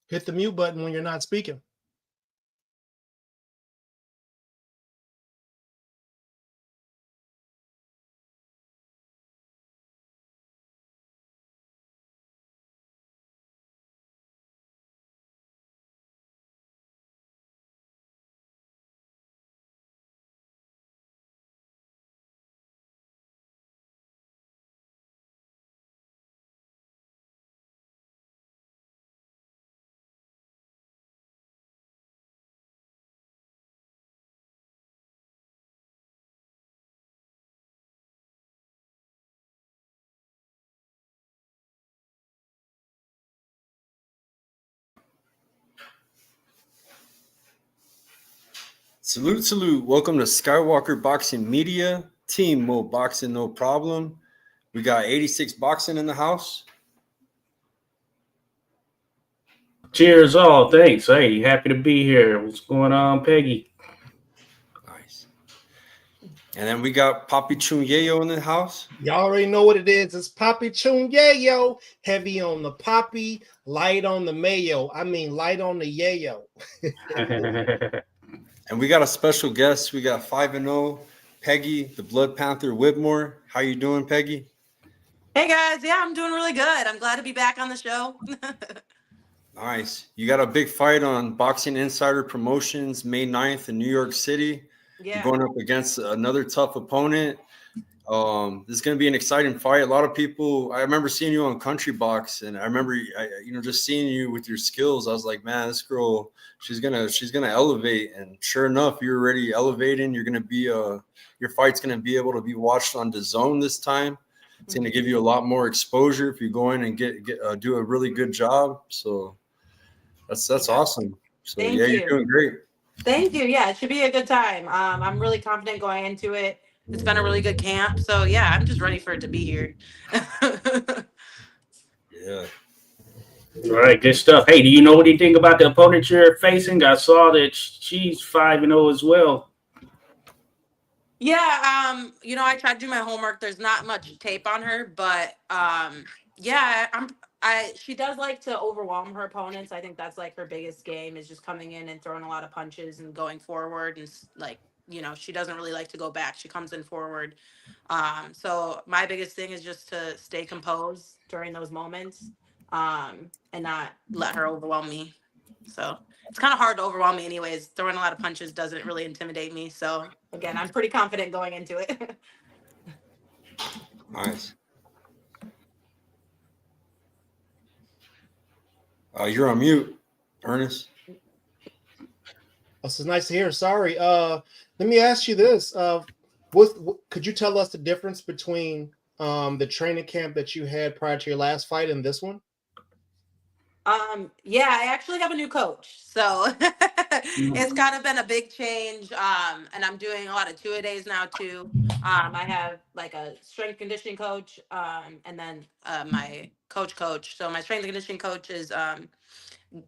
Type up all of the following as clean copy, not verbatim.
Hit the mute button when you're not speaking. Salute, salute. Welcome to Skywalker Boxing Media. Team Mo Boxing, no problem. We got 86 Boxing in the house. Cheers all. Thanks. Hey, happy to be here. What's going on, Peggy? Nice. And then we got Papi Chunyeyo in the house. Y'all already know what it is. It's Papi Chunyeyo. Heavy on the Papi, light on the mayo. I mean, light on the yayo. And we got a special guest. We got 5-0 Peggy, the Blood Panther Whitmore. How you doing, Peggy? Hey guys, yeah, I'm doing really good. I'm glad to be back on the show. Nice. You got a big fight on Boxing Insider Promotions May 9th in New York City. Yeah. You're going up against another tough opponent. This is going to be an exciting fight. A lot of people, I remember seeing you on Country Box, and I remember, just seeing you with your skills. I was like, man, this girl, she's gonna elevate. And sure enough, you're already elevating. You're going to be your fight's going to be able to be watched on Dazn this time. It's going to give you a lot more exposure if you go in and do a really good job. So that's awesome. So Thank yeah, you. you're doing great. Thank you. Yeah, it should be a good time. I'm really confident going into it. It's been a really good camp. So yeah, I'm just ready for it to be here. Yeah. All right, good stuff. Hey, do you know anything about the opponent you're facing? I saw that she's 5-0 as well. Yeah, I tried to do my homework. There's not much tape on her, but yeah, she does like to overwhelm her opponents. I think that's like her biggest game is just coming in and throwing a lot of punches and going forward, and like, she doesn't really like to go back. She comes in forward. So my biggest thing is just to stay composed during those moments, and not let her overwhelm me. So it's kind of hard to overwhelm me anyways. Throwing a lot of punches doesn't really intimidate me. So again, I'm pretty confident going into it. Nice. You're on mute, Ernest. This is nice to hear. Sorry. Let me ask you this. Could you tell us the difference between the training camp that you had prior to your last fight and this one? Yeah, I actually have a new coach. So it's kind of been a big change. And I'm doing a lot of two-a-days now too. I have like a strength conditioning coach, and then my coach. So my strength and conditioning coach is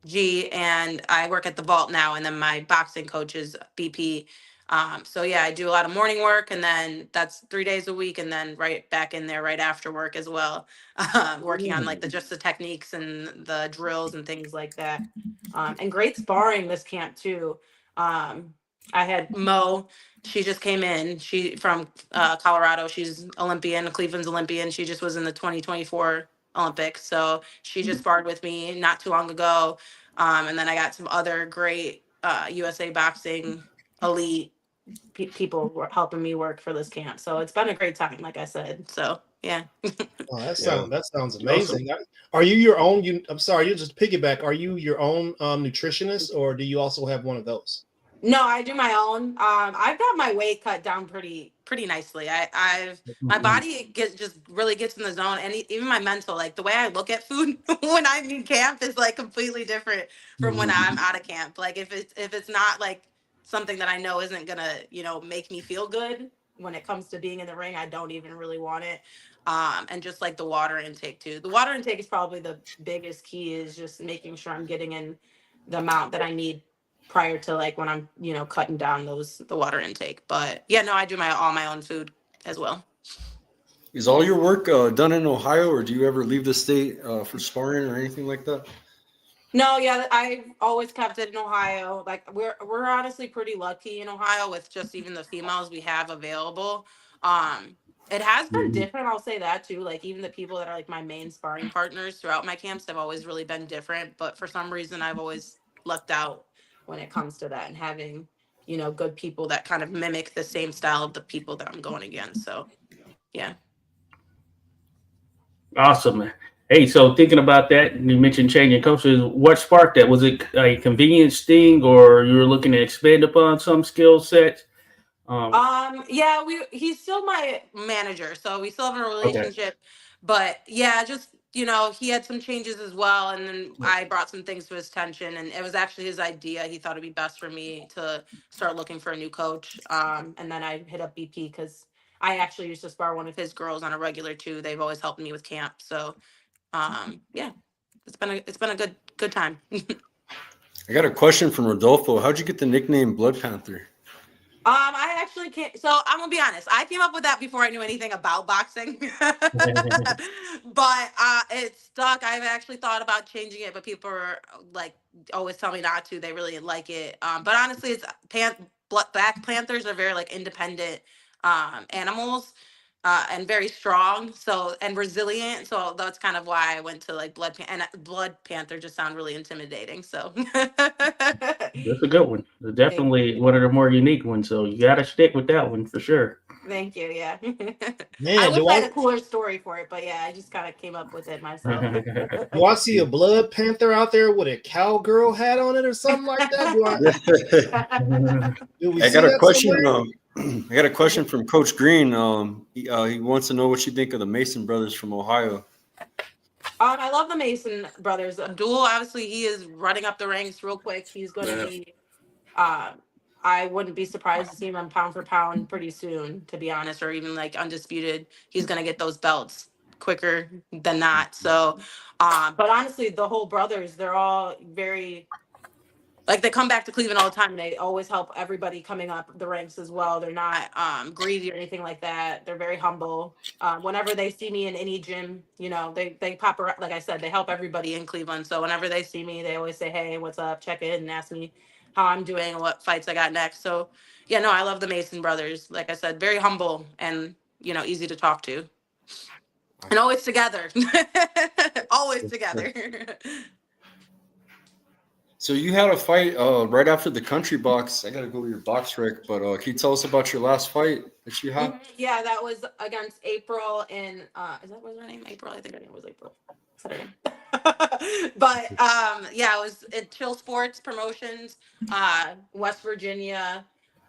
G, and I work at the vault now, and then my boxing coach is BP. So yeah, I do a lot of morning work, and then that's 3 days a week, and then right back in there right after work as well, working on like the techniques and the drills and things like that. And great sparring this camp too. I had Mo. She just came in. She from Colorado. She's Olympian, Cleveland's Olympian. She just was in the 2024 Olympics. So she just sparred with me not too long ago. And then I got some other great USA Boxing elite people were helping me work for this camp. So it's been a great time, like I said. So yeah. Oh, that sounds amazing. Awesome. Are you your own? I'm sorry, you just piggyback. Are you your own nutritionist, or do you also have one of those? No, I do my own. I've got my weight cut down pretty nicely. My body just really gets in the zone, and even my mental, like the way I look at food when I'm in camp is like completely different from when I'm out of camp. Like if it's not like something that I know isn't gonna make me feel good when it comes to being in the ring, I don't even really want it. And just like the water intake too. The water intake is probably the biggest key, is just making sure I'm getting in the amount that I need prior to like when I'm, cutting down the water intake. But yeah, no, I do all my own food as well. Is all your work done in Ohio, or do you ever leave the state for sparring or anything like that? No, yeah, I always kept it in Ohio. Like we're honestly pretty lucky in Ohio with just even the females we have available. Um, it has been Mhm. different, I'll say that too. Like even the people that are like my main sparring partners throughout my camps have always really been different. But for some reason, I've always lucked out when it comes to that and having, good people that kind of mimic the same style of the people that I'm going against. So yeah. Awesome, man. Hey, so thinking about that, you mentioned changing coaches. What sparked that? Was it a convenience thing, or you were looking to expand upon some skill sets? Um, Yeah, he's still my manager, so we still have a okay. relationship. But yeah, just he had some changes as well, and then I brought some things to his attention, and it was actually his idea. He thought it'd be best for me to start looking for a new coach. And then I hit up BP because I actually used to spar one of his girls on a regular too. They've always helped me with camp, so yeah, it's been a good time. I got a question from Rodolfo. How'd you get the nickname Blood Panther? I actually can't. So I'm gonna be honest. I came up with that before I knew anything about boxing, but it stuck. I've actually thought about changing it, but people are like always tell me not to. They really like it. But honestly, it's Black Panthers are very like independent animals. And very strong, and resilient. So that's kind of why I went to like Blood Panther just sound really intimidating. So That's a good one. Definitely one of the more unique ones. So you got to stick with that one for sure. Thank you. Yeah. I Man, wish I had a cooler story for it, but yeah, I just kind of came up with it myself. do I see a Blood Panther out there with a cowgirl hat on it or something like that? Do we I see got a that question. somewhere? I got a question from Coach Green. He wants to know what you think of the Mason brothers from Ohio. I love the Mason brothers. Abdul, obviously, he is running up the ranks real quick. He's going to be. Uh, I wouldn't be surprised to see him on pound for pound pretty soon, to be honest, or even like undisputed. He's going to get those belts quicker than not. So, but honestly, the whole brothers, they're all very like they come back to Cleveland all the time. And they always help everybody coming up the ranks as well. They're not greedy or anything like that. They're very humble. Whenever they see me in any gym, they pop around. Like I said, they help everybody in Cleveland. So whenever they see me, they always say, "Hey, what's up?" Check in and ask me how I'm doing and what fights I got next. So yeah, no, I love the Mason brothers. Like I said, very humble and easy to talk to, and always together. Always together. So you had a fight right after the country box. I got to go to your box rec, but can you tell us about your last fight that you had? Yeah, that was against April in is that was her name? April? I think her name was April. Is that her name? But yeah, it was at Chill Sports Promotions, West Virginia.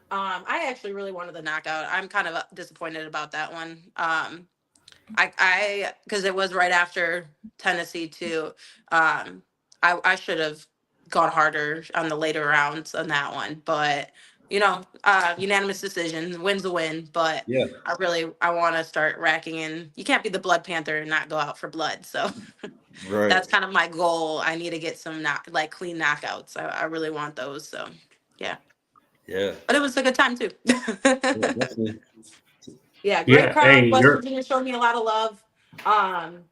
I actually really wanted the knockout. I'm kind of disappointed about that one. I because it was right after Tennessee too. I should have gone harder on the later rounds on that one, but unanimous decision, win's a win. But Yeah. I want to start racking in. You can't be the Blood Panther and not go out for blood. So Right. that's kind of my goal. I need to get some clean knockouts. I really want those. So yeah. Yeah. But it was a good time too. Definitely. Yeah, great Yeah. crowd. Hey, West you're Virginia showed me a lot of love.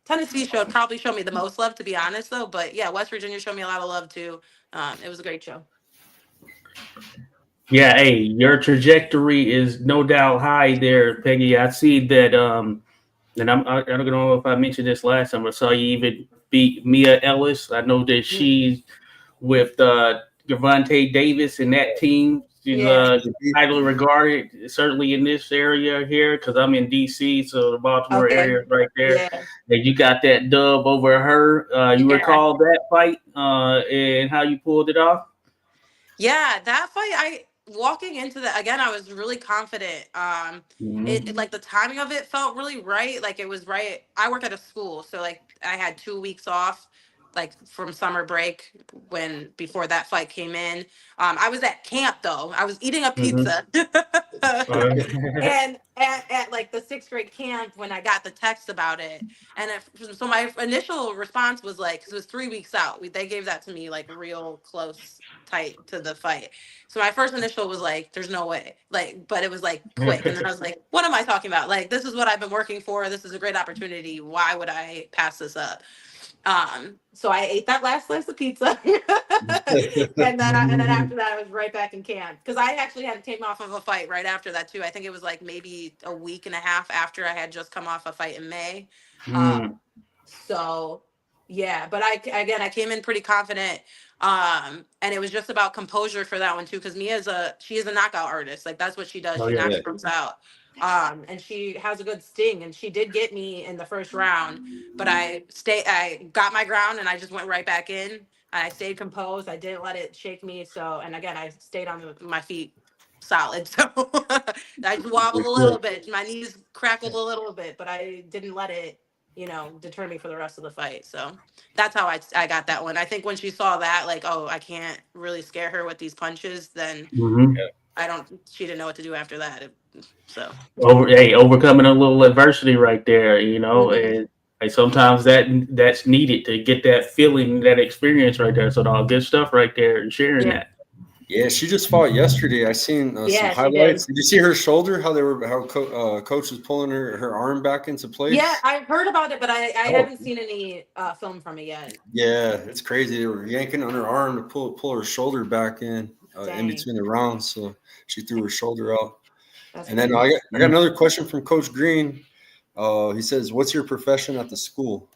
Tennessee probably showed me the most love, to be honest, though. But yeah, West Virginia showed me a lot of love too. It was a great show. Yeah, hey, your trajectory is no doubt high there, Peggy. I see that. And I don't know if I mentioned this last time. I saw you even beat Mia Ellis. I know that she's with Gervonta Davis and that team. She's Yeah. highly regarded, certainly in this area here, because I'm in DC, so the Baltimore Okay. area is right there. Yeah. And you got that dub over her. You Yeah. recall that fight and how you pulled it off? Yeah, that fight, walking into that again, I was really confident. It like the timing of it felt really right. Like it was right. I work at a school, so like I had 2 weeks off, like from summer break before that fight came in. I was at camp though. I was eating a pizza. And at like the 6th grade camp when I got the text about it, and so my initial response was like, because it was 3 weeks out, they gave that to me like real close, tight to the fight. So my first initial was like, "There's no way," like, but it was like quick, and then I was like, "What am I talking about? Like, this is what I've been working for. This is a great opportunity. Why would I pass this up?" So I ate that last slice of pizza, and then after that, I was right back in camp because I actually had came off of a fight right after that too. I think it was like maybe a week and a half after I had just come off a fight in May. So yeah, but I came in pretty confident. And it was just about composure for that one too, because she is a knockout artist. Like that's what she does. Oh, She yeah. knocks girls out. And she has a good sting, and she did get me in the first round, but I got my ground and I just went right back in. I stayed composed. I didn't let it shake me. So, and again, I stayed on my feet solid. So I just wobbled a little bit. My knees crackled a little bit, but I didn't let it, deter me for the rest of the fight. So that's how I got that one. I think when she saw that, like, oh, I can't really scare her with these punches, then she didn't know what to do after that. So overcoming a little adversity right there, and like sometimes that's needed to get that feeling, that experience right there. So all good stuff right there and sharing that. Yeah, she just fought yesterday. I seen some highlights. Did you see her shoulder? How coach was pulling her arm back into place. Yeah, I heard about it, but I haven't seen any film from it yet. Yeah, it's crazy. They were yanking on her arm to pull her shoulder back in between the rounds. So she threw her shoulder out. And then I got another question from Coach Green. He says, "What's your profession at the school?"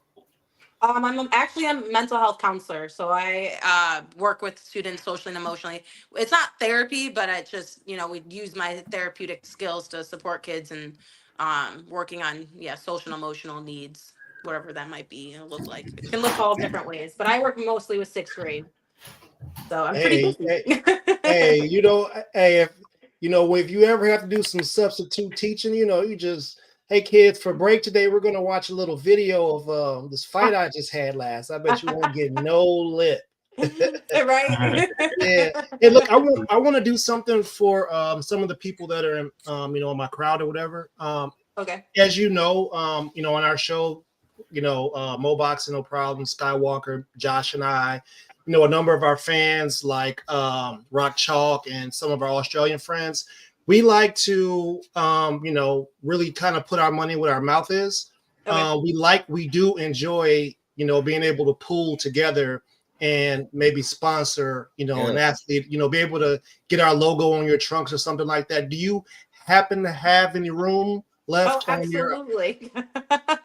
I'm actually a mental health counselor, so I work with students socially and emotionally. It's not therapy, but I just, we use my therapeutic skills to support kids and working on social and emotional needs, whatever that might be and look like. It can look all different ways, but I work mostly with sixth grade, so I'm pretty busy. If you ever have to do some substitute teaching, you just. Hey kids, for break today, we're gonna watch a little video of this fight I just had last. I bet you won't get no lip. Right? Yeah. Hey, look, I want to do something for some of the people that are in in my crowd or whatever. Okay. As you know, on our show, Mo Boxing No Problem, Skywalker, Josh and I, a number of our fans like Rock Chalk and some of our Australian friends. We like to, really kind of put our money where our mouth is. Okay. We do enjoy, being able to pool together and maybe sponsor, an athlete, be able to get our logo on your trunks or something like that. Do you happen to have any room left on your? Absolutely.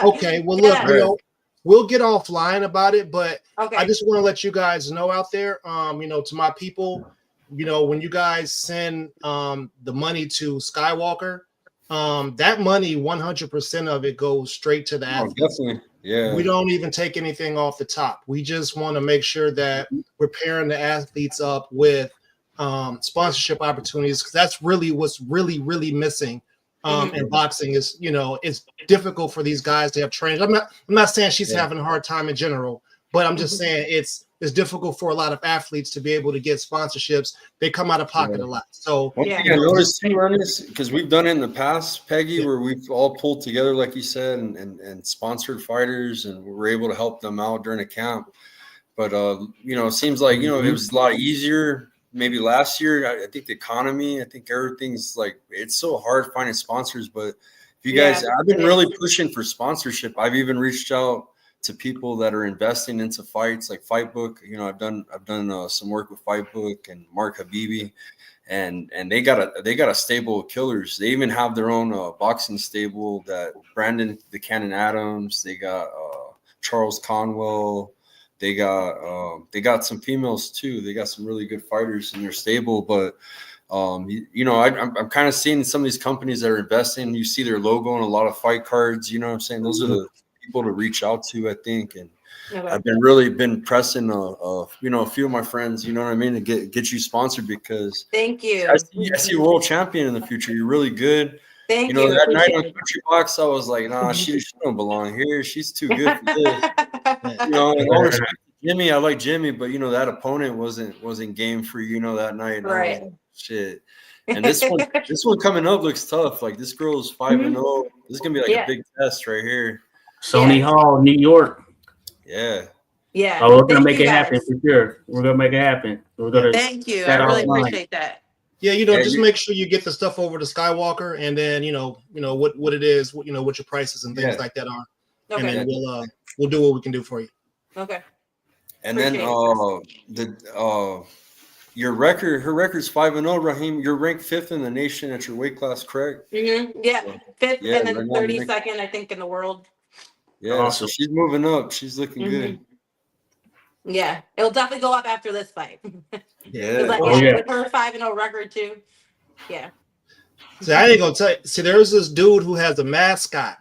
Okay. Well, look, we'll get offline about it, but I just want to let you guys know out there, to my people. When you guys send the money to Skywalker, that money, 100% of it goes straight to the athlete. Definitely. Yeah. We don't even take anything off the top. We just want to make sure that we're pairing the athletes up with sponsorship opportunities, because that's really what's really, really missing in boxing is, it's difficult for these guys to have trainers. I'm not saying she's having a hard time in general, but I'm just saying it's difficult for a lot of athletes to be able to get sponsorships. They come out of pocket a lot. So one thing I noticed too, Ernest, because we've done it in the past, Peggy, where we've all pulled together, like you said, and sponsored fighters, and we're able to help them out during a camp. But it seems like it was a lot easier. Maybe last year, I think the economy, everything's like it's so hard finding sponsors. But if you guys, I've been really pushing for sponsorship. I've even reached out to people that are investing into fights like Fightbook. I've done some work with Fightbook and Mark Habibi, and they got a stable of killers. They even have their own boxing stable that Brandon the Cannon Adams. They got Charles Conwell. They got some females too. They got some really good fighters in their stable, but I'm kind of seeing some of these companies that are investing. You see their logo on a lot of fight cards. You know what I'm saying? Those are the people to reach out to, I think. And I've been pressing a few of my friends, to get you sponsored, because thank you. I see a world champion in the future. You're really good. Thank you. That night on Country Box, I was like, nah, she don't belong here. She's too good for this. And all respect to Jimmy, I like Jimmy, but that opponent wasn't game for that night. And right. I was like, shit. And this one coming up looks tough. Like this girl's 5-0. This is gonna be like a big test right here. Sony Hall, New York. Yeah. Yeah. Oh, we're gonna make it happen for sure. We're gonna make it happen. We're gonna. Thank you. I really appreciate that. Yeah, just make sure you get the stuff over to Skywalker, and then what it is, what your prices and things like that are, and then we'll do what we can do for you. Okay. And then her record's 5-0, Raheem. You're ranked 5th in the nation at your weight class, correct? Mm-hmm. Yeah, So, 5th yeah, and then right now you're ranked- 32nd, I think, in the world. Yeah, Awesome. so she's moving up. She's looking good. Yeah, it'll definitely go up after this fight. Yeah. Like, Oh, yeah. with her 5-0 record too. Yeah. See, I ain't gonna tell you. See, there's this dude who has a mascot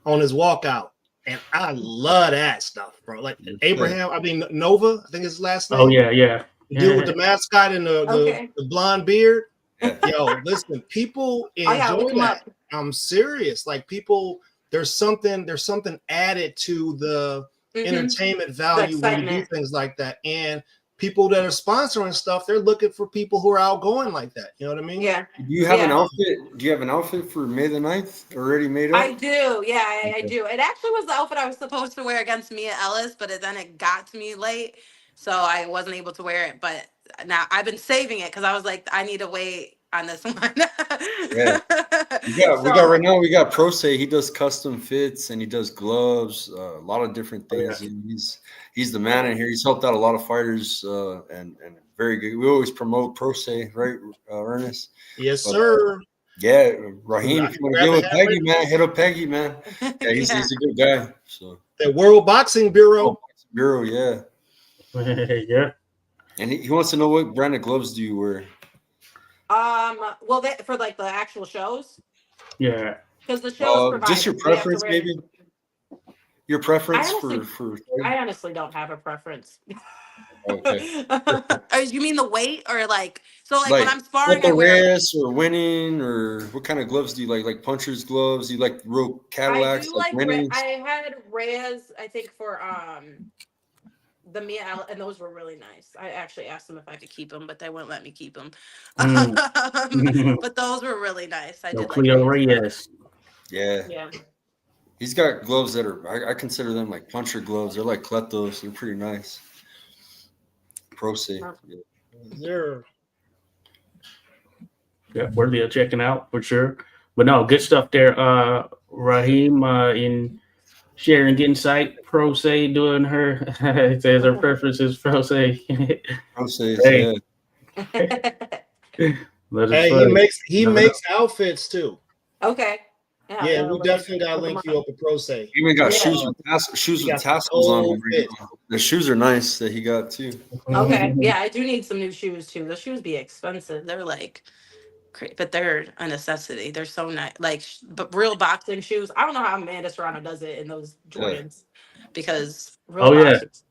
on his walkout, and I love that stuff, bro. Like Nova, I think his last name. Oh yeah. The dude with the mascot and the blonde beard. Yeah. Yo, listen, people I gotta enjoy look him that. up. I'm serious. Like people, there's something added to the entertainment value when you do things like that. And people that are sponsoring stuff, they're looking for people who are outgoing like that. You know what I mean? Yeah. Do you have an outfit? Do you have an outfit for May the 9th already made up? I do. Yeah, I do. It actually was the outfit I was supposed to wear against Mia Ellis, but then it got to me late, so I wasn't able to wear it. But now I've been saving it because I was like, I need to wait on this one. Yeah. We got right now. We got Pro Say. He does custom fits and he does gloves, a lot of different things. He's the man in here. He's helped out a lot of fighters and very good. We always promote Pro Say, right, Ernest? Yes, sir. Yeah, Raheem, if you want to get with Peggy, man, hit up Peggy, man. Yeah, he's a good guy. So the World Boxing Bureau. Yeah. Yeah. And he wants to know what brand of gloves do you wear? Well, for like the actual shows. Yeah. Because the shows provide just your preference, maybe. Your preference for. I honestly don't have a preference. Okay. You mean the weight or like when I'm sparring? Like the wrist or winning or what kind of gloves do you like? Like puncher's gloves? Do you like real Cadillacs? I do I had Reyes, I think, for the Mia, and those were really nice. I actually asked them if I could keep them, but they wouldn't let me keep them. But those were really nice. I did Cleo Reyes. Yeah. He's got gloves that are, I consider them like puncher gloves. They're like Kletos. They're pretty nice. Pro Se. Yeah, worthy of checking out for sure. But no, good stuff there. Raheem in sharing insight, Pro Se doing her. It says her preference is Pro Se. Pro Se, hey. He makes outfits too. Okay. Yeah, we definitely gotta link you up with Pro Se. He even got shoes with tassels on them. The shoes are nice that he got too. Okay. Yeah, I do need some new shoes too. The shoes be expensive. They're like, but they're a necessity. They're so nice. Like, but real boxing shoes. I don't know how Amanda Serrano does it in those Jordans because real boxers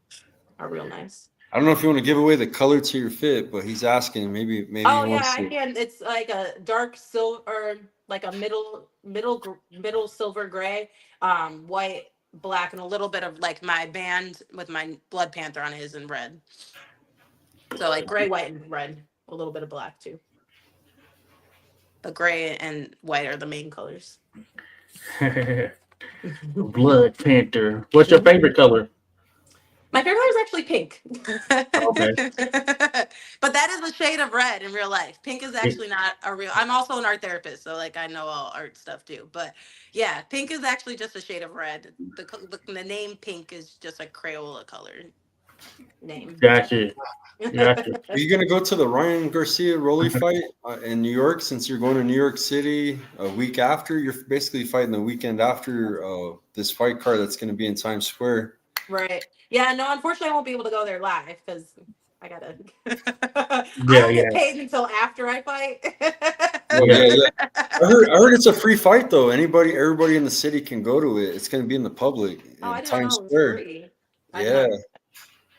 are real nice. I don't know if you want to give away the color to your fit, but he's asking maybe. Oh yeah, I can. It's like a dark silver, like a middle silver gray, white, black, and a little bit of like my band with my Blood Panther on it is in red. So like gray, white, and red. A little bit of black too. But gray and white are the main colors. Blood Panther. What's your favorite color? My favorite color is actually pink. Okay. But that is a shade of red in real life. Pink is actually not a real. I'm also an art therapist, so like I know all art stuff too. But yeah, pink is actually just a shade of red. The name pink is just a Crayola color name. Gotcha. Are you gonna go to the Ryan Garcia Rolly fight in New York? Since you're going to New York City a week after, you're basically fighting the weekend after this fight card that's going to be in Times Square. Right. Yeah. No, unfortunately, I won't be able to go there live because I gotta. I don't get paid until after I fight. I heard it's a free fight though. Everybody in the city can go to it. It's going to be in the public in Times Square.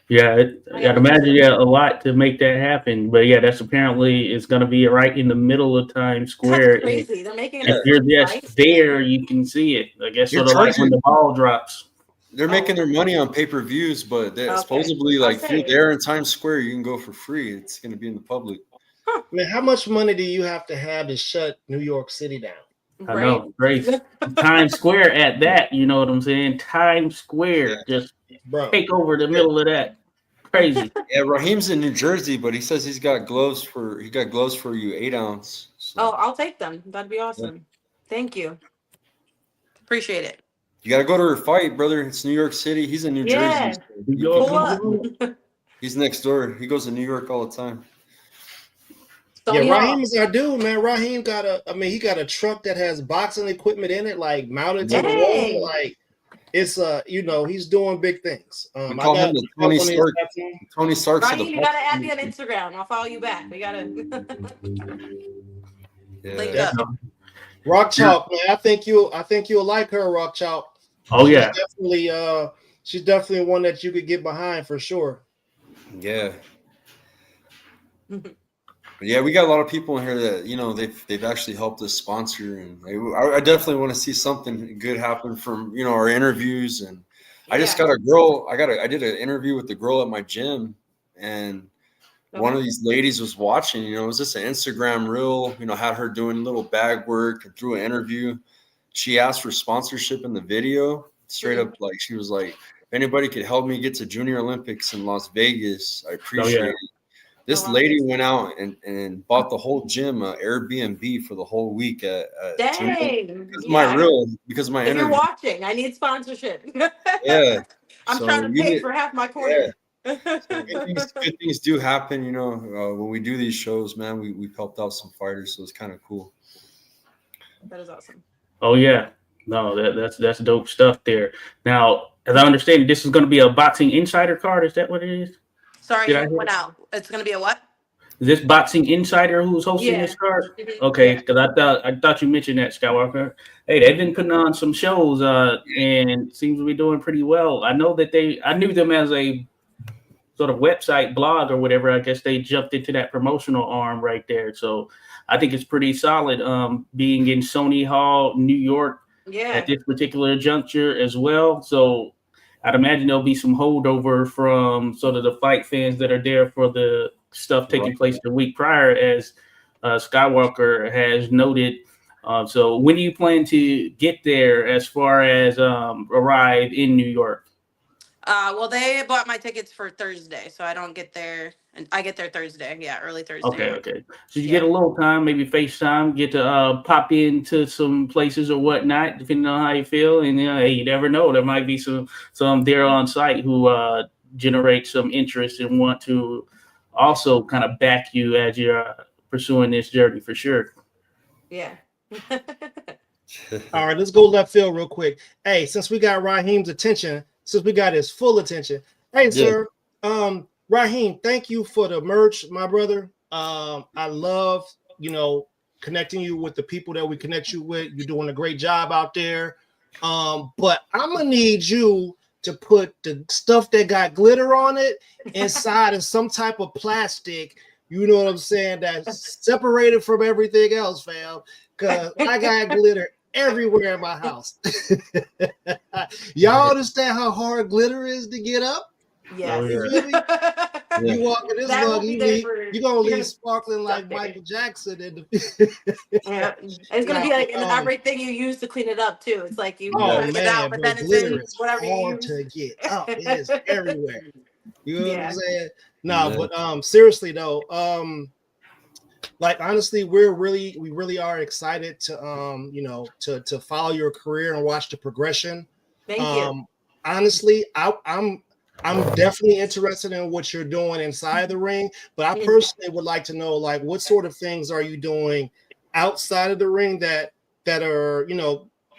Yeah, I'd imagine a lot to make that happen. But yeah, that's apparently it's going to be right in the middle of Times Square. That's crazy. They're making if you're just there, you can see it. I guess sort of like when the ball drops. They're making their money on pay-per-views, but supposedly, like, if you're there in Times Square, you can go for free. It's going to be in the public. I mean, how much money do you have to shut New York City down? I know, crazy. Times Square at that, you know what I'm saying? Times Square, just take over the middle of that. Crazy. Yeah, Raheem's in New Jersey, but he says he got gloves for you 8-ounce. So. Oh, I'll take them. That'd be awesome. Thank you. Appreciate it. You got to go to her fight, brother. It's New York City. He's in New Yeah. Jersey. So New you York, can- New York. he's next door. He goes to New York all the time. Yeah, Stony Raheem Hall. is our dude, man. Raheem got he got a truck that has boxing equipment in it, like mounted to the wall. Dang. Like it's he's doing big things. We I call him got the Tony on his Stark. platform. Tony Stark's of the Raheem, you gotta add me on boxing. Instagram. I'll follow you back. We gotta link Yeah. up. Rock Chalk, man. I think you'll like her, Rock Chalk. Oh yeah. She's definitely one that you could get behind for sure. Yeah. Yeah, we got a lot of people in here that they've actually helped us sponsor, and I definitely want to see something good happen from our interviews. And I just got a girl. I did an interview with the girl at my gym, and one of these ladies was watching. It was just an Instagram reel. Had her doing little bag work and through an interview. She asked for sponsorship in the video. Straight up, like she was like, "If anybody could help me get to Junior Olympics in Las Vegas, I appreciate it." This lady went out and bought the whole gym Airbnb for the whole week at Dang. because of my If interview. you're watching, I need sponsorship. Yeah. I'm trying to pay for half my corner. So good things do happen, when we do these shows, man. We've helped out some fighters, so it's kind of cool. That is awesome. Oh yeah. No, that's dope stuff there. Now, as I understand, this is going to be a Boxing Insider card. Is that what it is? Sorry, you went out. It's gonna be a what? Is this Boxing Insider who's hosting this card? Okay, because I thought you mentioned that, Skywalker. Hey, they've been putting on some shows, and seems to be doing pretty well. I know that I knew them as a sort of website blog or whatever. I guess they jumped into that promotional arm right there. So I think it's pretty solid. Being in Sony Hall, New York, at this particular juncture as well. So I'd imagine there'll be some holdover from sort of the fight fans that are there for the stuff taking place the week prior, as Skywalker has noted. So when do you plan to get there as far as arrive in New York? Well, they bought my tickets for Thursday, so I don't get there. And I get there Thursday. Yeah, early Thursday. Okay. So you get a little time, maybe FaceTime, get to pop into some places or whatnot, depending on how you feel. And hey, you never know, there might be some there on site who generate some interest and want to also kind of back you as you're pursuing this journey for sure. Yeah. All right, let's go left field real quick. Hey, since we got Raheem's attention, since we got his full attention, hey, sir, Raheem, thank you for the merch, my brother. I love, connecting you with the people that we connect you with. You're doing a great job out there. But I'm gonna need you to put the stuff that got glitter on it inside of some type of plastic. You know what I'm saying? That's separated from everything else, fam. Because I got glitter everywhere in my house. Y'all understand how hard glitter is to get up? Yes. You walk in this mug, you're gonna leave sparkling like Michael Jackson. It's gonna be like in everything you use to clean it up too. It's like you man, it out, but then it's in whatever you use. To get up. It is everywhere. You know what I'm saying? No, but seriously though, like honestly, we really are excited to to follow your career and watch the progression. Thank you. Honestly, I'm definitely interested in what you're doing inside the ring, but I personally would like to know, like, what sort of things are you doing outside of the ring that are,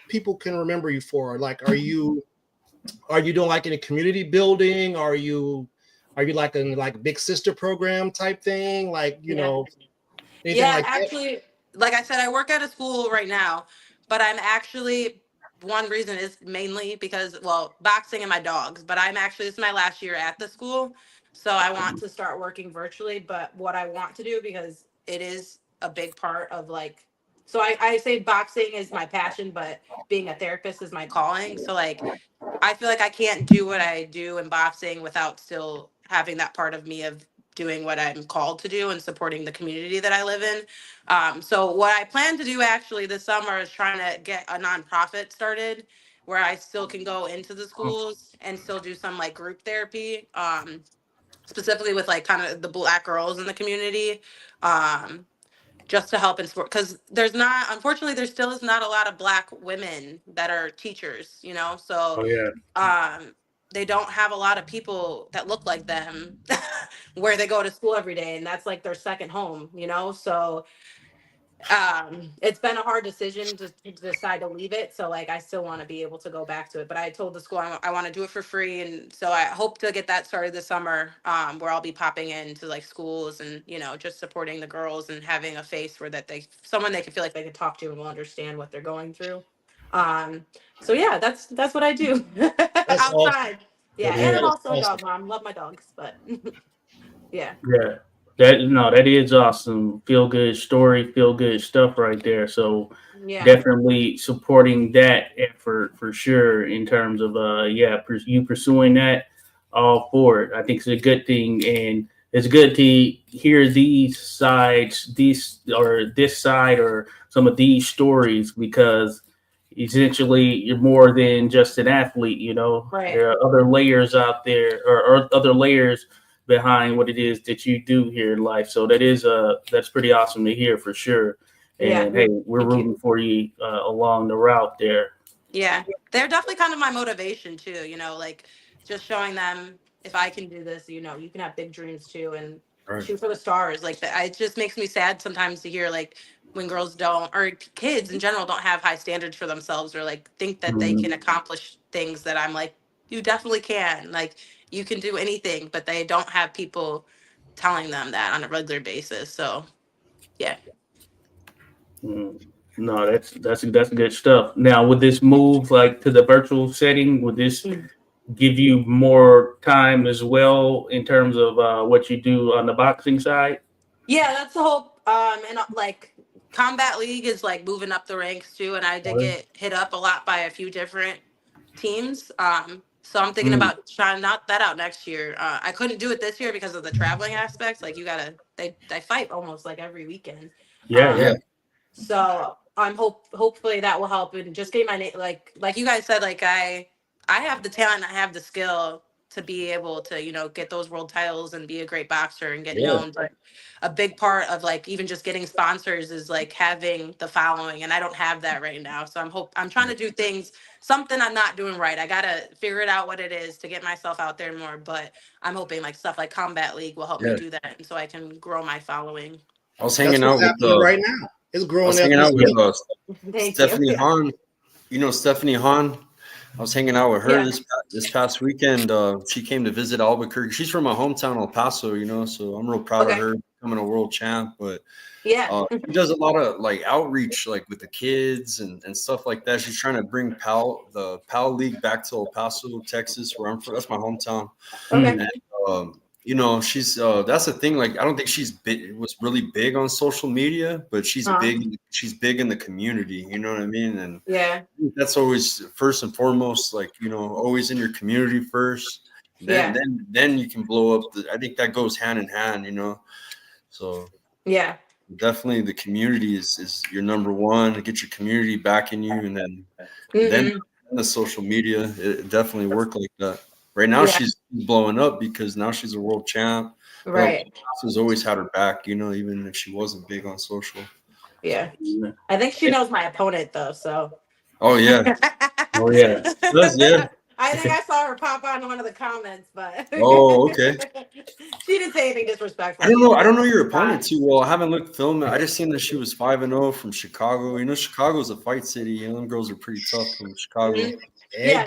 people can remember you for? Like, are you doing like any community building? Are you like in like big sister program type thing? Like, actually, like I said, I work at a school right now, but I'm actually, one reason is mainly because, boxing and my dogs, but it's my last year at the school. So I want to start working virtually, but what I want to do, because it is a big part of so I say boxing is my passion, but being a therapist is my calling. So like, I feel like I can't do what I do in boxing without still having that part of me of doing what I'm called to do and supporting the community that I live in. So what I plan to do actually this summer is trying to get a nonprofit started where I still can go into the schools and still do some like group therapy, specifically with like kind of the Black girls in the community. just to help in sport, because unfortunately there still is not a lot of Black women that are teachers, you know, so Oh yeah. they don't have a lot of people that look like them where they go to school every day, and that's like their second home, you know. So it's been a hard decision to decide to leave it. So like I still want to be able to go back to it, but I told the school I want to do it for free, and so I hope to get that started this summer, where I'll be popping into like schools and, you know, just supporting the girls and having a face where someone they can feel like they can talk to and will understand what they're going through. So yeah, that's what I do That's awesome. outside. Yeah, That and I'm is also a awesome. dog mom. Love my dogs, but yeah. Yeah. That is awesome. Feel good story, feel good stuff right there. So Yeah. definitely supporting that effort for sure in terms of you pursuing that, all for it. I think it's a good thing, and it's good to hear this side or some of these stories, because essentially you're more than just an athlete, you know. Right. There are other layers out there, or other layers behind what it is that you do here in life. So that's pretty awesome to hear for sure. And Yeah. hey, we're rooting for you along the route there. Yeah, they're definitely kind of my motivation too, you know, like just showing them, if I can do this, you know, you can have big dreams too, and Right. shoot for the stars. Like it just makes me sad sometimes to hear like when girls don't, or kids in general don't have high standards for themselves, or like think that they Mhm. can accomplish things that I'm like, you definitely can. Like you can do anything, but they don't have people telling them that on a regular basis. So yeah. Mm. No, that's good stuff. Now, with this move like to the virtual setting, would this give you more time as well in terms of what you do on the boxing side? Yeah, that's the whole and like Combat League is like moving up the ranks too, and I did get hit up a lot by a few different teams. So I'm thinking Mm. about trying to knock that out next year. I couldn't do it this year because of the traveling aspects. Like they fight almost like every weekend. Yeah, Um yeah. so I'm hopefully that will help and just get my name, like you guys said, like I have the talent, I have the skill to be able to, you know, get those world titles and be a great boxer and get Yeah. known. But a big part of like even just getting sponsors is like having the following, and I don't have that right now. So I'm trying to do things, something I'm not doing right. I gotta figure it out what it is to get myself out there more. But I'm hoping like stuff like Combat League will help me Yeah. do that, and so I can grow my following. I was That's hanging out what's with happening right now. It's I growing was up hanging this out with week. Thank Stephanie you. Hahn. You know Stephanie Hahn. I was hanging out with her Yeah. this past weekend. She came to visit Albuquerque. She's from my hometown, El Paso. You know, so I'm real proud of Okay. her becoming a world champ. But Yeah. she does a lot of like outreach, like with the kids and stuff like that. She's trying to bring the PAL League back to El Paso, Texas, where I'm from. That's my hometown. Okay. And you know, she's that's the thing. Like, I don't think was really big on social media, but she's big. She's big in the community. You know what I mean? And Yeah. that's always first and foremost. Like, you know, always in your community first. Yeah. Then you can blow up. I think that goes hand in hand. You know, so Yeah. definitely the community is your number one. To get your community backing you, and then the social media. It definitely worked like that. Right now, Yeah. she's blowing up because now she's a world champ. Right. She's always had her back, you know, even if she wasn't big on social. Yeah. I think she knows my opponent though, so. Oh yeah. Oh yeah. Yeah. I think I saw her pop on one of the comments, but Oh, okay. she didn't say anything disrespectful. I don't know your opponent too well. I haven't looked film. I just seen that she was 5-0 from Chicago. You know, Chicago's a fight city. You know, them girls are pretty tough from Chicago. Yeah,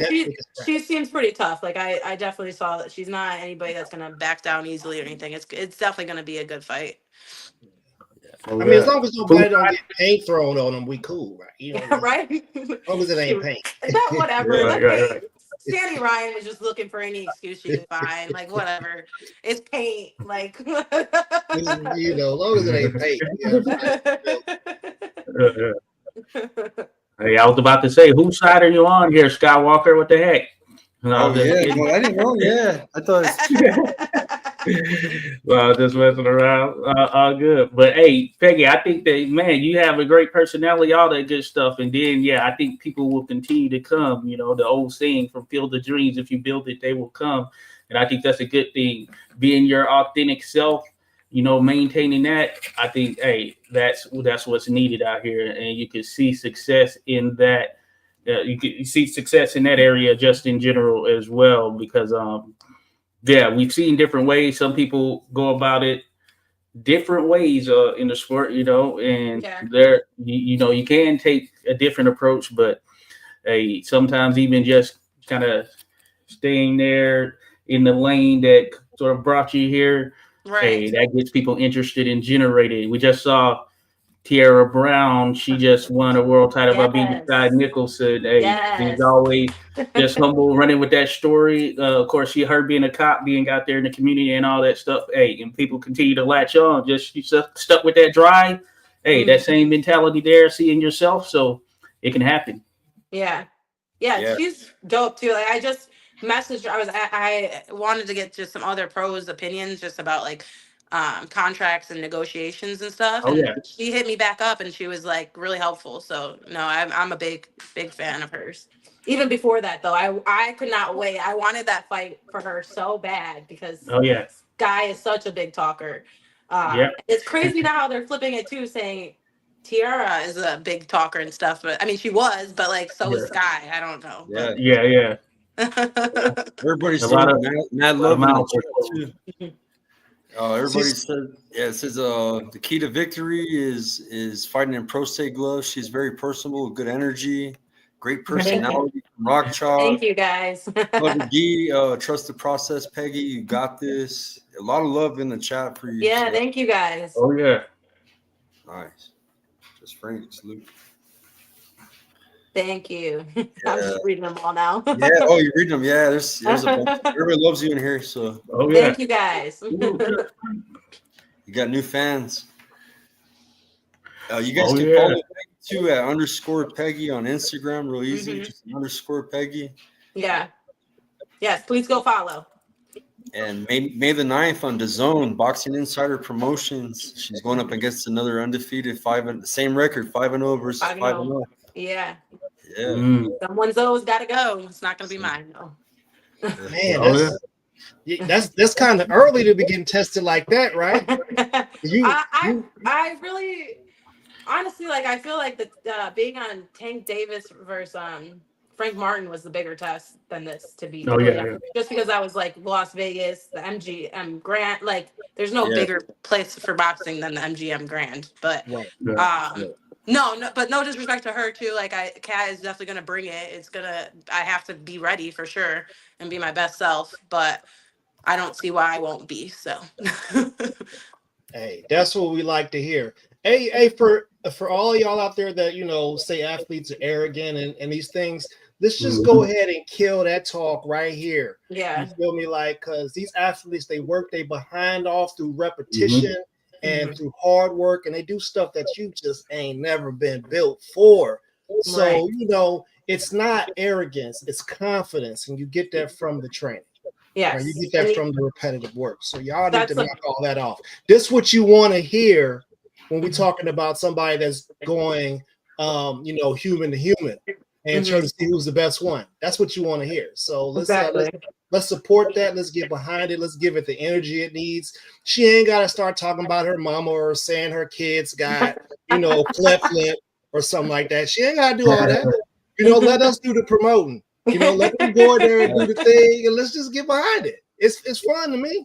she seems pretty tough. Like I definitely saw that she's not anybody that's gonna back down easily or anything. It's definitely gonna be a good fight. Oh, I mean, as long as nobody don't get paint thrown on them, we cool, right? You know, right? As long as it ain't paint. That whatever. Right. Stanley Ryan was just looking for any excuse she could find. Like whatever, it's paint. Like You know, as long as it ain't paint. Hey, I was about to say, whose side are you on here, Skywalker? What the heck? Oh yeah, well, I didn't know. Yeah, I thought. Well, just messing around. All good. But hey, Peggy, I think that, man, you have a great personality, all that good stuff. And then, yeah, I think people will continue to come. You know, the old saying from Field of Dreams, if you build it, they will come. And I think that's a good thing. Being your authentic self, maintaining that, I think, hey, that's what's needed out here, and you can see success in that. You can see success in that area just in general as well, because we've seen different ways. Some people go about it different ways in the sport, and there you can take a different approach, but hey, sometimes even just kind of staying there in the lane that sort of brought you here, hey, that gets people interested in generating. We just saw Tiara Brown, she just won a world title by beating Sky Nicholson. Hey, she's always just humble, running with that story. Of course, her being a cop, being out there in the community and all that stuff. Hey, and people continue to latch on. Just stuck with that drive. Hey, that same mentality there, seeing yourself, so it can happen. Yeah, she's dope too. Like I just messaged her. I wanted to get just some other pros' opinions just about like contracts and negotiations and stuff. Oh, and she hit me back up and she was like really helpful. So no, I'm a big fan of hers. Even before that though, I could not wait. I wanted that fight for her so bad because Sky is such a big talker. It's crazy now how they're flipping it too, saying Tiara is a big talker and stuff, but I mean she was, but like so is Sky. I don't know. Everybody's a lot of mad love in the chat too. Everybody said, it says the key to victory is fighting in pro se gloves. She's very personable, good energy, great personality. Rock Chalk. Thank you guys. Trust the process, Peggy. You got this. A lot of love in the chat for you. Yeah, thank you guys. Oh yeah. Nice. Just Frank, salute. Thank you. I'm just reading them all now. You're reading them. Yeah, there's a bunch. Everybody loves you in here, so. Thank you guys. You got new fans. You guys can follow Peggy too at _Peggy on Instagram. Real easy. Just _Peggy. Yeah. Yes, please go follow. And May the 9th on Dazn, Boxing Insider Promotions. She's going up against another undefeated same record, 5-0 versus 5-0. Yeah. Someone's always got to go. It's not going to be mine, though. Man, that's kind of early to be getting tested like that, right? I really, honestly, like I feel like the being on Tank Davis versus Frank Martin was the bigger test than this, to be just because I was like Las Vegas, the MGM Grand, like there's no bigger place for boxing than the MGM Grand, but no, but no disrespect to her too. Like Kat is definitely gonna bring it. I have to be ready for sure and be my best self, but I don't see why I won't be. So, hey, that's what we like to hear. Hey, for all y'all out there that say athletes are arrogant and these things, let's just go ahead and kill that talk right here. Yeah, you feel me? Like, because these athletes, they work they behind off through repetition and through hard work, and they do stuff that you just ain't never been built for. So it's not arrogance, it's confidence, and you get that from the training. Yeah, you get that from the repetitive work. So y'all need to knock all that off. This is what you want to hear when we're talking about somebody that's going, human to human and trying to see who's the best one. That's what you want to hear. So let's support that. Let's get behind it. Let's give it the energy it needs. She ain't got to start talking about her mama or saying her kids got, flip or something like that. She ain't got to do all that. Let us do the promoting. Let them go there and do the thing, and let's just get behind it. It's fun to me.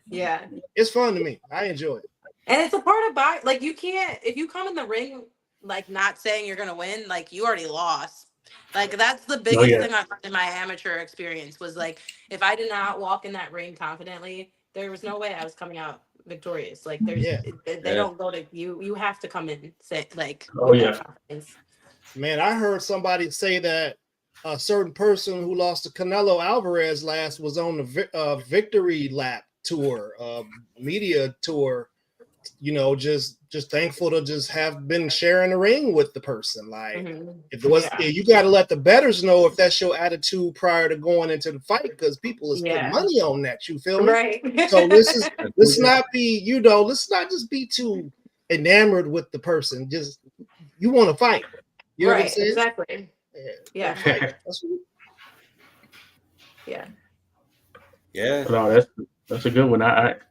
Yeah, it's fun to me. I enjoy it. And it's a part of boxing. Like you can't, if you come in the ring like not saying you're gonna win, like you already lost. Like that's the biggest thing I learned in my amateur experience was like if I did not walk in that ring confidently, there was no way I was coming out victorious. Like there's they don't go to you. You have to come in say like confidence. Man, I heard somebody say that a certain person who lost to Canelo Alvarez last was on the victory lap tour, media tour. Just thankful to just have been sharing the ring with the person. Like if it was, you got to let the bettors know if that's your attitude prior to going into the fight, because people is putting money on that. You feel me? Right. So let's not be, let's not just be too enamored with the person. Just you want to fight. You know what I'm saying? Exactly. Yeah. Yeah. No, That's a good one.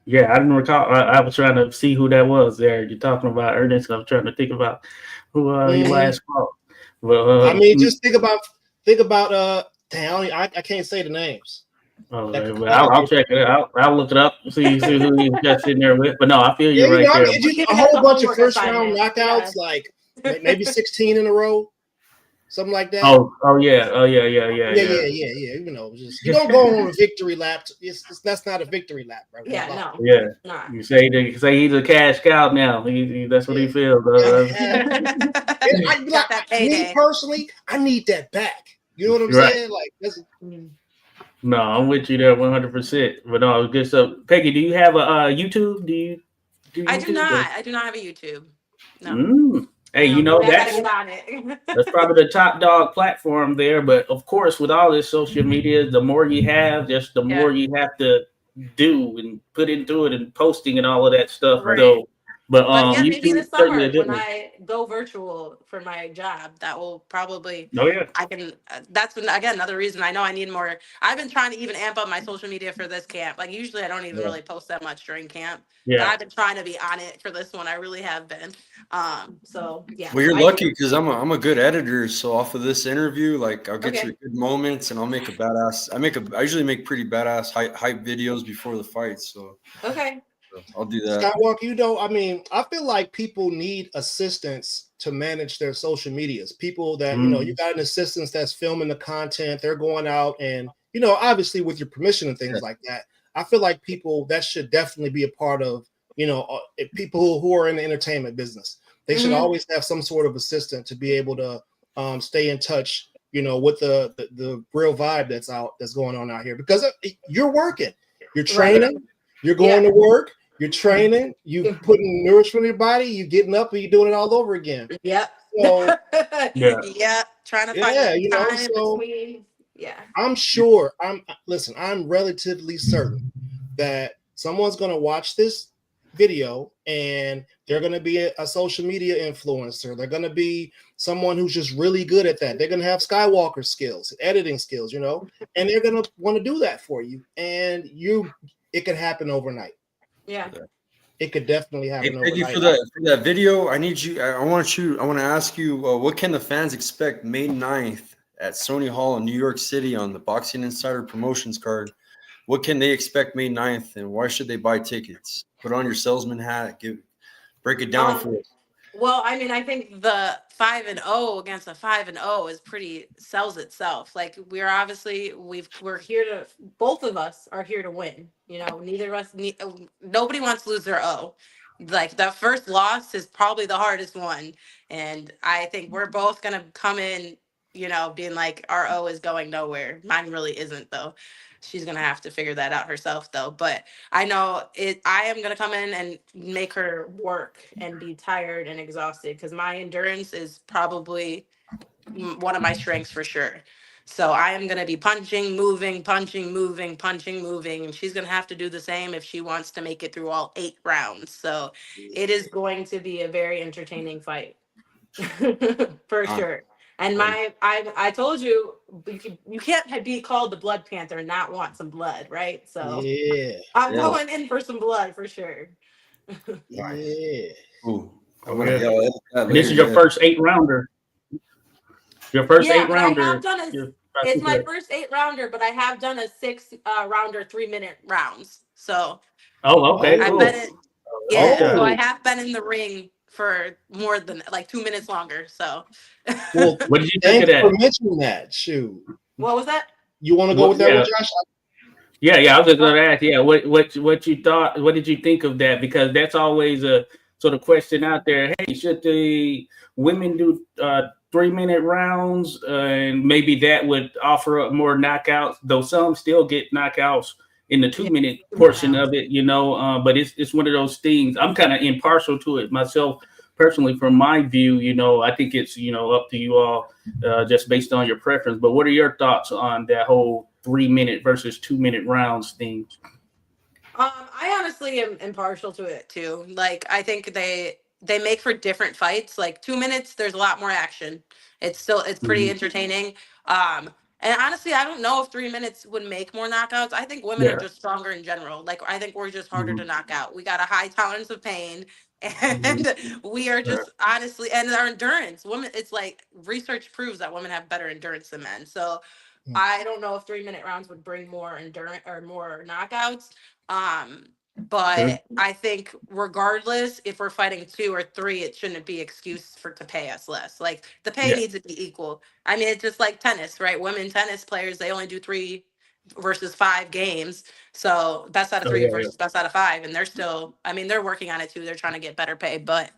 Yeah, I didn't recall. I was trying to see who that was there. You're talking about Ernest, and I'm trying to think about who he Mhm. last fought. Well, I mean, just think about damn, I can't say the names. That well, that'll I'll get check it out. I'll look it up, see who he's just sitting there with. But no, I feel yeah, you you right know, I there. mean, But just a That's whole a bunch of homework first round assignment. knockouts, Yeah. like maybe 16 in a row, something like that. oh yeah, Yeah. You know, just you don't go on a victory lap. That's not a victory lap, bro. That's Yeah, boxing. no, yeah. not. You say he's a cash cow now. That's what he Yeah. feels. And Got that me payday. personally, I need that back. You know what I'm Right. saying? Like, Mm. No, I'm with you there 100%. But no, good stuff. Peggy, do you have a YouTube? Do you do I do YouTube? not. I do not have a YouTube. No. Hey, No, maybe I gotta that's get on it. probably the top dog platform there. But of course, with all this social media, the more you have, just the Yeah. more you have to do and put into it and posting and all of that stuff. Right. So, but But yeah, maybe YouTube this is certainly a summer good when one. I go virtual for my job, that will probably Oh yeah, I can. That's again another reason I know I need more. I've been trying to even amp up my social media for this camp. Like usually I don't even yeah, really post that much during camp, but yeah. I've been trying to be on it for this one. I really have been. So yeah, Well, you're I lucky do. because I'm a good editor. So off of this interview, like I'll get Okay. your good moments, and I'll make a badass. I usually make pretty badass hype videos before the fight. So Okay. I'll do that. Skywalker, you know, I mean, I feel like people need assistance to manage their social medias. People that, you know, you got an assistant that's filming the content, they're going out and, you know, obviously with your permission and things like that. I feel like people that should definitely be a part of, you know, people who are in the entertainment business. They should always have some sort of assistant to be able to stay in touch, you know, with the real vibe that's going on out here because you're working, you're Right. training, you're going Yeah. to work. You're training, you putting nourishment in your body, you getting up and you're doing it all over again. Yep. So Yeah. Yeah. Trying to find yeah, the you know, time so between. Yeah. I'm relatively certain that someone's gonna watch this video and they're gonna be a social media influencer. They're gonna be someone who's just really good at that. They're gonna have Skywalker skills, editing skills, you know, and they're gonna want to do that for you. And it could happen overnight. Yeah. It could definitely Hey, happen Peggy, overnight. for that video, I need you. I want to ask you, what can the fans expect May 9th at Sony Hall in New York City on the Boxing Insider promotions card? What can they expect May 9th, and why should they buy tickets? Put on your salesman hat. Break it down for us. Well, I mean, I think the 5-0 against a 5-0 is pretty sells itself. Like we're here to both of us are here to win. You know, neither of us nobody wants to lose their O. Like the first loss is probably the hardest one, and I think we're both gonna come in, you know, being like our O is going nowhere. Mine really isn't though. She's gonna have to figure that out herself though. But I know it. I am gonna come in and make her work and be tired and exhausted because my endurance is probably one of my strengths for sure. So I am gonna be punching, moving, punching, moving, punching, moving, and she's gonna have to do the same if she wants to make it through all 8 rounds. So it is going to be a very entertaining fight. For sure. And I told you you can't be called the Blood Panther and not want some blood, right? So Yeah, I'm going in for some blood for sure. yeah. Ooh, I'm Oh gonna yeah. yell at that And this later. is your first 8 rounder. Your first Yeah, eight but I have rounder. done it's my first 8 rounder, but I have done a 6 rounder 3-minute rounds. So Oh, okay, I've cool. been in so I Oh, have been in the ring for more than like 2 minutes longer. So well, What did you think of thanks for that? mentioning that. Shoot, what was that? you want to go What, with that one, yeah, Josh? yeah. I was just gonna ask. Yeah, what you thought? What did you think of that? Because that's always a sort of question out there. Hey, should the women do 3-minute rounds? And maybe that would offer up more knockouts. Though some still get knockouts in the 2-minute portion of it, you know. But it's one of those things. I'm kind of impartial to it myself. Personally, from my view, you know, I think it's, you know, up to you all just based on your preference. But what are your thoughts on that whole 3-minute versus 2-minute rounds thing? I honestly am impartial to it too. Like I think they make for different fights. Like 2 minutes, there's a lot more action. It's pretty Mhm. entertaining. And honestly, I don't know if 3 minutes would make more knockouts. I think women are Yeah. just stronger in general. Like, I think we're just harder Mhm. to knock out. We got a high tolerance of pain, Mhm. and we are Yeah. just honestly, and our endurance. Women, it's like research proves that women have better endurance than men. So I don't know if 3 minute rounds would bring more endurance or more knockouts. Um, True. but I think regardless, if we're fighting 2 or 3, it shouldn't be excuse for to pay us less. Like the pay Yeah. needs to be equal. I mean, it's just like tennis, right? Women tennis players, they only do 3 versus 5 games. So best out of Oh 3 yeah. versus best out of 5. And they're still, I mean, they're working on it too. They're trying to get better pay. But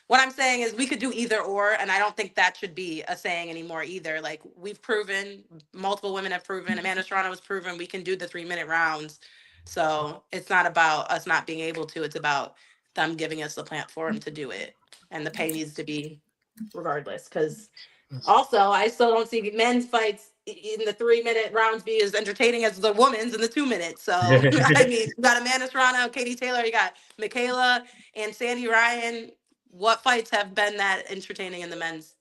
what I'm saying is we could do either or. And I don't think that should be a saying anymore either. Like we've proven, multiple women have proven, Amanda Serrano has proven we can do the 3 minute rounds. So it's not about us not being able to, it's about them giving us the platform to do it. And the pay needs to be regardless. Because also, I still don't see men's fights in the 3 minute rounds be as entertaining as the women's in the 2 minutes. So, I mean, you got Amanda Serrano, Katie Taylor, you got Michaela and Sandy Ryan. What fights have been that entertaining in the men's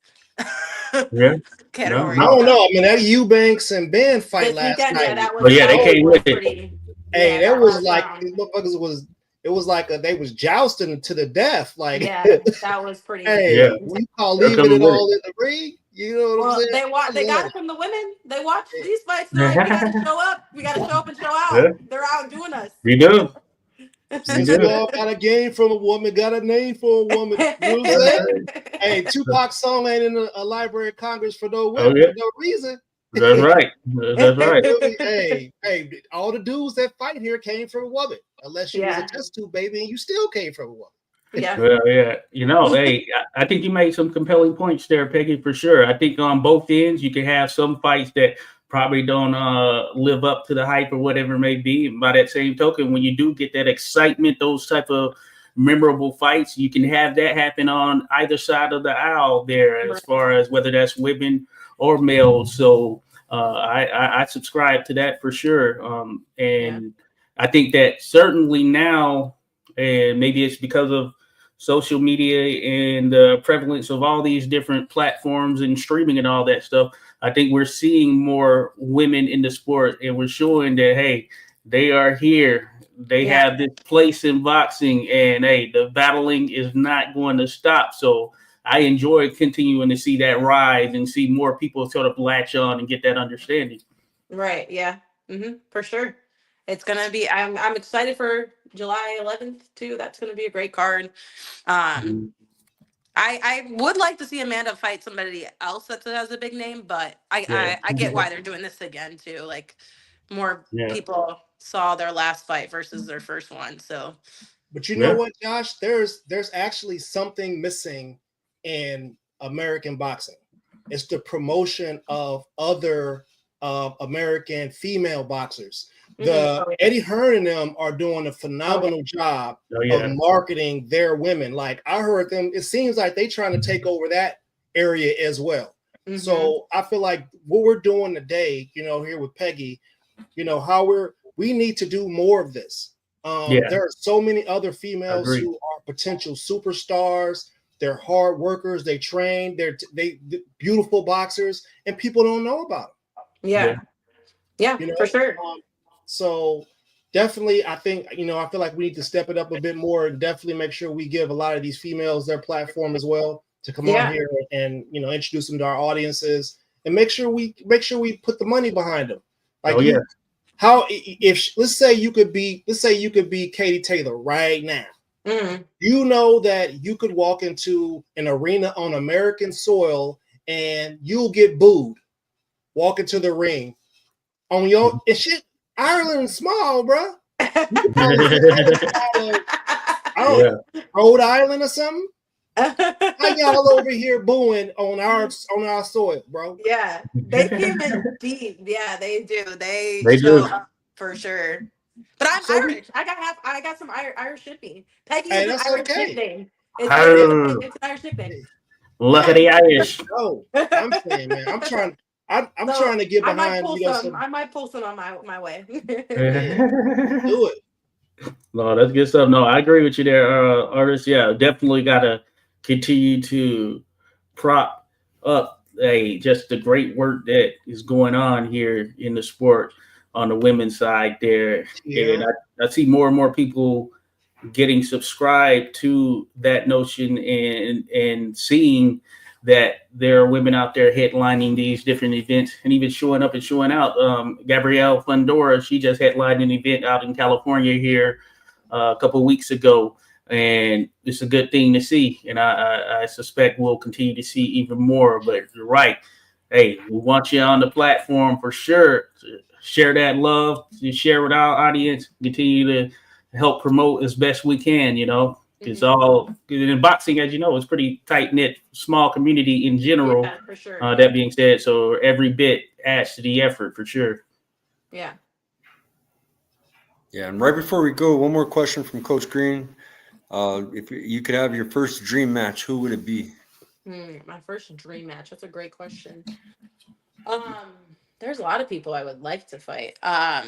Yeah. No. I category? No. don't So, know. I mean, that Eubanks and Ben fight this last weekend, yeah, night. that Oh was yeah, they Oh, came with it. pretty. hey, Yeah, that that was last like round. these motherfuckers was. It was like they was jousting to the death. Like, Yeah, that was pretty. Yeah. hey, we call They're leaving coming it with it. all in the ring. You know what I'm Well, saying? I they got love it from the women. They watch it. these fights. They're like, we got to show up. We got to show up and show Yeah. out. They're outdoing us. We do. We Since we do. all got a game from a woman, got a name for a woman. You know what I'm saying? Hey, Tupac's song ain't in a Library of Congress for no Oh women, yeah. for no reason. That's right. That's right. Hey, all the dudes that fight here came from a woman, unless you was a Yeah. test tube baby and you still came from a woman. Yeah. Well, yeah. Hey, I think you made some compelling points there, Peggy, for sure. I think on both ends, you can have some fights that probably don't live up to the hype or whatever it may be. And by that same token, when you do get that excitement, those type of memorable fights, you can have that happen on either side of the aisle there, as Right. far as whether that's women or males. So I subscribe to that for sure. And I think that certainly now, and maybe it's because of social media and the prevalence of all these different platforms and streaming and all that stuff, I think we're seeing more women in the sport, and we're showing that, hey, they are here. They have this place in boxing, and hey, the battling is not going to stop. So I enjoy continuing to see that rise and see more people sort of latch on and get that understanding. Right. Yeah. For sure. It's gonna be. I'm excited for July 11th too. That's gonna be a great card. Mhm. I would like to see Amanda fight somebody else that has a big name, but Yeah. I get why they're doing this again too. Like more Yeah. people saw their last fight versus their first one. So But you know Yeah. what, Josh? There's actually something missing in American boxing. It's the promotion of other American female boxers. The Eddie Hearn and them are doing a phenomenal job Oh of yeah. marketing their women. Like I heard them, it seems like they trying to take over that area as well. So I feel like what we're doing today, you know, here with Peggy, you know, how we need to do more of this. Yeah. There are so many other females Agreed. who are potential superstars. They're hard workers. They train. They're beautiful boxers, and people don't know about them. yeah, You know, for sure. So definitely, I think, you know, I feel like we need to step it up a bit more and definitely make sure we give a lot of these females their platform as well to come on here and, you know, introduce them to our audiences and make sure we put the money behind them. Like how if let's say you could be Katie Taylor right now. You know that you could walk into an arena on American soil and you'll get booed. Walk into the ring on your and shit. Ireland's small, bro. Rhode Island or something. How y'all over here booing on our soil, bro? Yeah, they came in deep. Yeah, they do. They do. show up for sure. But I'm Irish. I got some Irish in me. Peggy is an that's Irish okay. nickname. It's an Irish nickname. Look at the Irish. No, I'm saying, man, I'm trying to get behind. I might pull some on my way. Do it. No, that's good stuff. No, I agree with you there, artists. Yeah, definitely got to continue to prop up just the great work that is going on here in the sport on the women's side there. Yeah. And I see more and more people getting subscribed to that notion and seeing that there are women out there headlining these different events and even showing up and showing out. Gabrielle Fundora, she just headlined an event out in California here a couple of weeks ago, and it's a good thing to see. And I suspect we'll continue to see even more. But you're right. Hey, we want you on the platform for sure. Share that love, share with our audience, continue to help promote as best we can, It's all in boxing, as you know, it's pretty tight knit, small community in general. Yeah, for sure. That being said, so every bit adds to the effort for sure. Yeah. Yeah, and right before we go, one more question from Coach Green. If you could have your first dream match, who would it be? My first dream match. That's a great question. There's a lot of people I would like to fight. I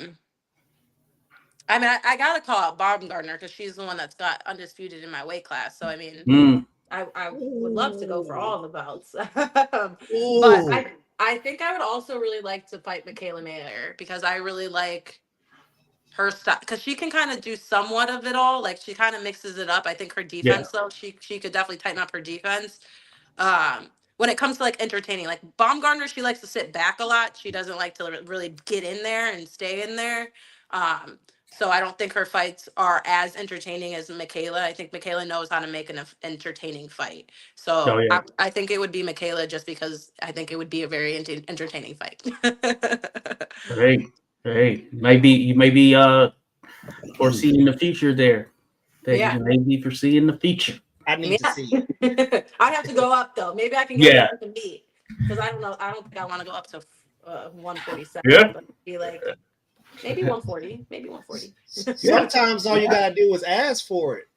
mean, I gotta call out Baumgartner because she's the one that's got undisputed in my weight class. So I mean, I would love to go for all the belts. But I think I would also really like to fight Michaela Mayer because I really like her style because she can kind of do somewhat of it all. Like she kind of mixes it up. I think her defense though, she could definitely tighten up her defense. When it comes to like entertaining, like Baumgartner, she likes to sit back a lot. She doesn't like to really get in there and stay in there. So I don't think her fights are as entertaining as Michaela. I think Michaela knows how to make an entertaining fight. So I think it would be Michaela just because I think it would be a very entertaining fight. Hey, you may be foreseeing the future there. Yeah. You may be foreseeing the future. I need to see it. I have to go up though. Maybe I can get to meet because I don't know. I don't think I want to go up to 147. Yeah. But be like maybe 140. Maybe 140. Sometimes all you gotta do is ask for it.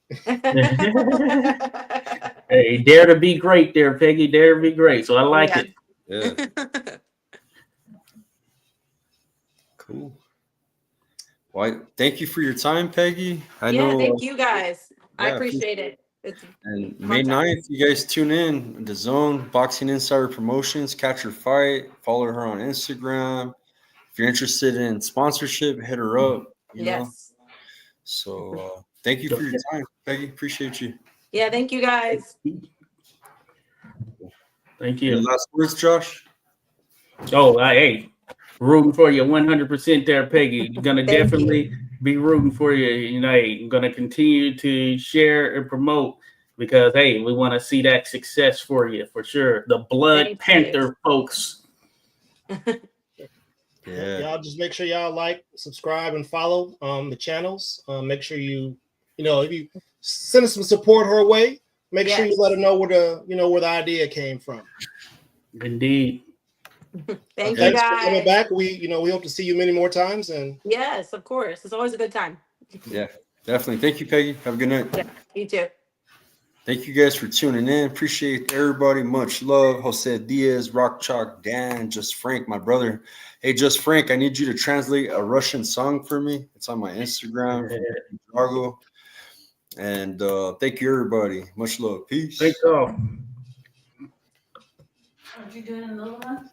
Hey, dare to be great there, Peggy. Dare to be great. So I like it. Yeah. Cool. Well, thank you for your time, Peggy. I know. Thank you guys. I appreciate it. And May 9th, you guys tune in Dazn, Boxing Insider Promotions, catch her fight, follow her on Instagram. If you're interested in sponsorship, hit her up. You know. So thank you for your time, Peggy. Appreciate you. Yeah, thank you guys. Thank you. Any last words, Josh? Oh, hey, rooting for you 100% there, Peggy. You're gonna definitely be rooting for you. I'm gonna continue to share and promote because hey, we want to see that success for you for sure. The Blood Panther folks. Yeah. Y'all just make sure y'all like, subscribe, and follow the channels. Make sure you if you send us some support her way, make sure you let her know where the idea came from. Indeed. Thanks you guys for coming back. We hope to see you many more times. And yes, of course, it's always a good time. Yeah, definitely. Thank you, Peggy. Have a good night. Yeah, you too. Thank you guys for tuning in. Appreciate everybody. Much love. Jose Diaz, Rock Chalk, Dan, Just Frank, my brother. Hey, Just Frank, I need you to translate a Russian song for me. It's on my Instagram. Chicago. And thank you, everybody. Much love. Peace. Thanks all. Are you doing another one?